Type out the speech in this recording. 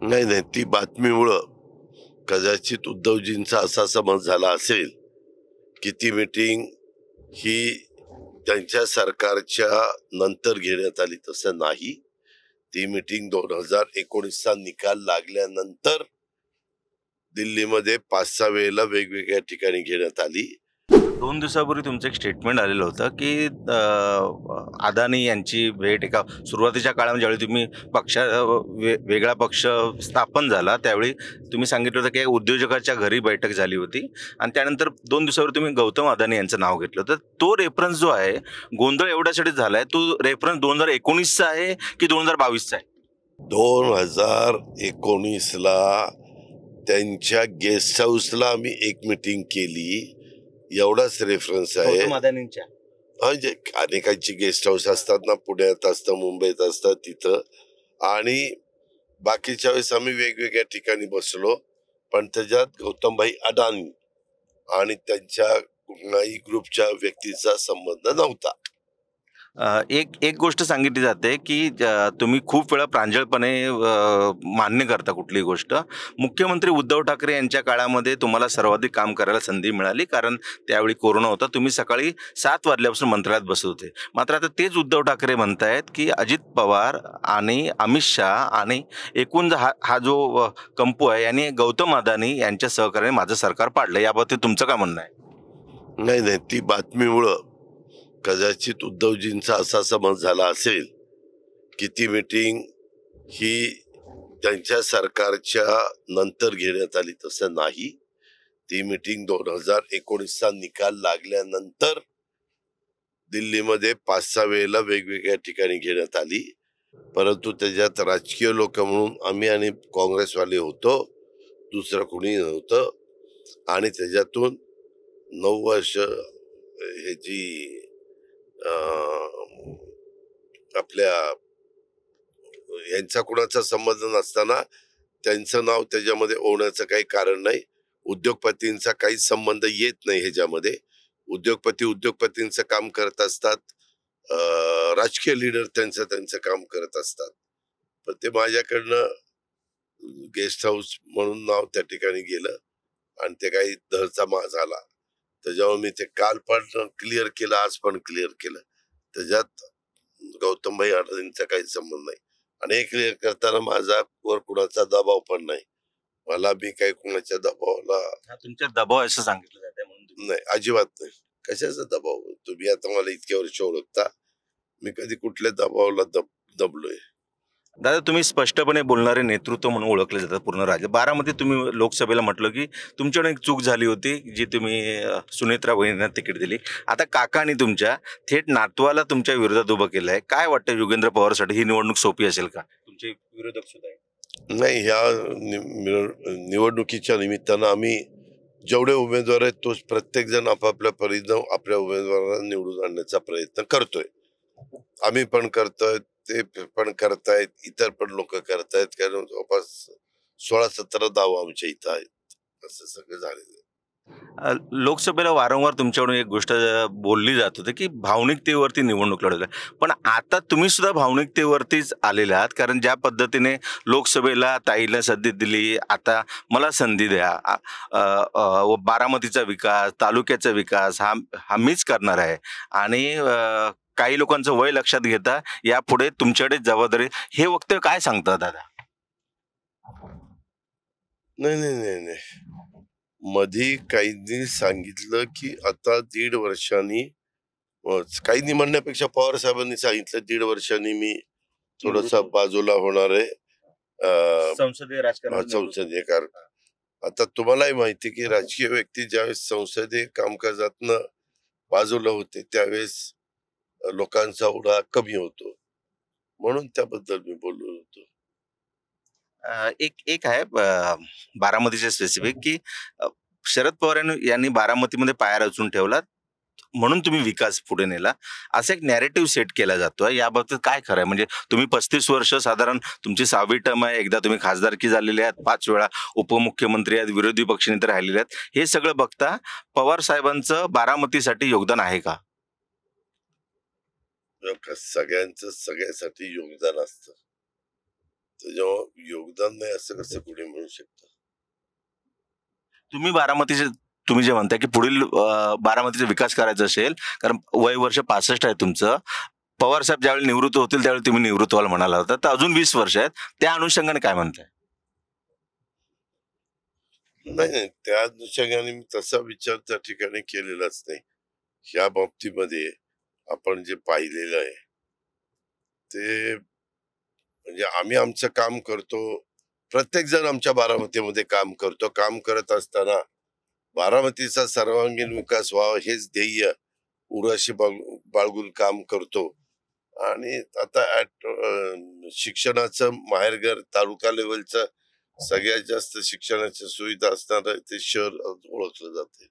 नाही नाही, ती बातमीमुळं कदाचित उद्धवजींचा असा समज झाला असेल की ती मीटिंग ही त्यांच्या सरकारच्या नंतर घेण्यात आली. तसं नाही. ती मीटिंग 2019चा निकाल लागल्यानंतर दिल्लीमध्ये 5-6 वेळेला वेगवेगळ्या ठिकाणी घेण्यात आली. 2 दिवसापूर्वी तुमचं एक स्टेटमेंट आलेलं होतं की अदानी यांची भेट एका सुरुवातीच्या काळामध्ये ज्यावेळी तुम्ही वेगळा पक्ष स्थापन झाला त्यावेळी तुम्ही सांगितलं होतं की उद्योजकाच्या घरी बैठक झाली होती आणि त्यानंतर 2 दिवसावर तुम्ही गौतम अदानी यांचं नाव घेतलं. तर तो रेफरन्स जो आहे गोंधळ एवढ्यासाठी झालाय, तो रेफरन्स 2019चा आहे की 2022चा आहे? 2019ला त्यांच्या गेस्ट हाऊसला आम्ही एक मीटिंग केली, एवढाच रेफरन्स आहे. गौतम अदानींच्या म्हणजे अनेकांची गेस्ट हाऊस असतात ना, पुण्यात असतं, मुंबईत असतं, तिथं. आणि बाकीच्या वेळेस आम्ही वेगवेगळ्या ठिकाणी बसलो, पण त्याच्यात गौतमभाई अडानी आणि त्यांच्या कुठल्याही ग्रुपच्या व्यक्तीचा संबंध नव्हता. एक गोष्ट सांगितली जाते की तुम्ही खूप वेळा प्रांजळपणे मान्य करता कुठलीही गोष्ट. मुख्यमंत्री उद्धव ठाकरे यांच्या काळामध्ये तुम्हाला सर्वाधिक काम करायला संधी मिळाली, कारण त्यावेळी कोरोना होता. तुम्ही सकाळी 7 वाजल्यापासून मंत्रालयात बसत होते. मात्र आता तेच उद्धव ठाकरे म्हणतायत की अजित पवार आणि अमित शहा आणि एकूण हा जो कंपू आहे यांनी गौतम अदानी यांच्या सहकार्याने माझं सरकार पाडलं. याबाबतीत तुमचं काय म्हणणं आहे? नाही नाही, ती बातमीमुळं कदाचित उद्धवजींचा असा समज झाला असेल की ती मीटिंग ही त्यांच्या सरकारच्या नंतर घेण्यात आली. तसं नाही. ती मीटिंग 2019चा निकाल लागल्यानंतर दिल्लीमध्ये 5-6 वेळेला वेगवेगळ्या ठिकाणी घेण्यात आली. परंतु त्याच्यात राजकीय लोक म्हणून आम्ही आणि काँग्रेसवाले होतो, दुसरं कोणी नव्हतं. आणि त्याच्यातून 9 वर्ष ह्याची आपल्या यांचा कुणाचा संबंध नसताना त्यांचं नाव त्याच्यामध्ये ओढण्याचं काही कारण नाही. उद्योगपतींचा काही संबंध येत नाही ह्याच्यामध्ये. उद्योगपतींचं काम करत असतात, राजकीय लीडर त्यांचं काम करत असतात. पण ते माझ्याकडनं गेस्ट हाऊस म्हणून नाव त्या ठिकाणी गेलं आणि ते काही दहचा झाला. त्याच्यावर मी ते काल पण क्लिअर केलं, आज पण क्लिअर केलं. त्याच्यात गौतमभाई अडानींचा काही संबंध नाही. आणि हे क्लिअर करताना माझा वर कुणाचा दबाव पण नाही. मला मी काही कुणाच्या दबावाला तुमच्या दबाव असं सांगितलं जाते म्हणून नाही, अजिबात नाही. कशाचा दबाव? तुम्ही आता मला इतक्या वर्ष ओळखता, मी कधी कुठल्या दबावाला दबलोय? दादा, तुम्ही स्पष्टपणे बोलणारे नेतृत्व म्हणून ओळखले जातात पूर्ण राज्य. बारामतीत तुम्ही लोकसभेला म्हटलं की तुमच्याकडून एक चूक झाली होती, जी तुम्ही सुनेत्रा वहिनींना तिकीट दिली. आता काकांनी तुमच्या थेट नातवाला तुमच्या विरोधात उभं केलं आहे. काय वाटतं योगेंद्र पवारसाठी ही निवडणूक सोपी असेल का? तुमचे विरोधक सुद्धा आहे. नाही, ह्या निवडणुकीच्या निमित्तानं आम्ही जेवढे उमेदवार आहेत तो प्रत्येक जण आपापल्या परीनं आपल्या उमेदवारांना निवडून आणण्याचा प्रयत्न करतोय. आम्ही पण करतोय, ते पण करतायत, इतर पण लोक करतायत. कारण जवळपास 16-17 दावा आमच्या इथं आहेत. असं सगळं झालेलं आहे. लोकसभेला वारंवार तुमच्याकडून एक गोष्ट बोलली जात होती की भावनिकतेवरती निवडणूक लढवली. पण आता तुम्ही सुद्धा भावनिकतेवरतीच आलेले आहात, कारण ज्या पद्धतीने लोकसभेला ताईला संधी दिली, आता मला संधी द्या, बारामतीचा विकास, तालुक्याचा विकास हा मीच करणार आहे. आणि काही लोकांचं वय लक्षात घेता यापुढे तुमच्याकडे जबाबदारी, हे वक्तव्य काय सांगतात दादा? नाही नाही नाही नाही, मधी काहींनी सांगितलं की आता 1.5 वर्षांनी, काहींनी म्हणण्यापेक्षा पवार साहेबांनी सांगितलं 1.5 वर्षांनी मी थोडस बाजूला होणार आहे संसदीय राजकारण. संसदीय कारण आता तुम्हालाही माहिती की राजकीय व्यक्ती ज्यावेळेस संसदीय कामकाजातनं बाजूला होते त्यावेळेस लोकांचा ओढा कमी होतो, म्हणून त्याबद्दल मी बोललो होतो. एक आहे बारामतीचे स्पेसिफिक की शरद पवार यांनी बारामतीमध्ये पाया रचून ठेवला म्हणून तुम्ही विकास पुढे नेला, असं एक नॅरेटिव्ह सेट केला जातोय. याबाबतीत काय खरं आहे? म्हणजे तुम्ही 35 वर्ष, साधारण तुमची 6वी टर्म आहे, एकदा तुम्ही खासदारकी झालेले आहात, 5 वेळा उपमुख्यमंत्री आहेत, विरोधी पक्षनेते राहिलेले आहेत. हे सगळं बघता पवार साहेबांचं बारामतीसाठी योगदान आहे का? सगळ्यांचं सगळ्यासाठी योगदान असतं. त्याच्यामुळे योगदान नाही असं कसं कोणी म्हणू शकतं. तुम्ही बारामतीचे तुम्ही जे म्हणताय की पुढील बारामतीचा विकास करायचा असेल, कारण वय वर्ष 65 आहे तुमचं. पवार साहेब ज्यावेळी निवृत्त होतील त्यावेळी तुम्ही निवृत्त व्हाल म्हणाला होता, तर अजून 20 वर्ष आहेत. त्या अनुषंगाने काय म्हणताय? नाही नाही, त्या अनुषंगाने मी तसा विचार त्या ठिकाणी केलेलाच नाही. ह्या बाबतीमध्ये आपण जे पाहिलेलं आहे ते म्हणजे आम्ही आमचं काम करतो. प्रत्येक जण आमच्या बारामतीमध्ये काम करतो. काम करत असताना बारामतीचा सर्वांगीण विकास व्हावा हेच ध्येय उराशी बाळगून काम करतो. आणि आता शिक्षणाचं माहेरघर तालुका लेवलचं सगळ्यात जास्त शिक्षणाच्या सुविधा असणारं ते शहर ओळखलं जाते.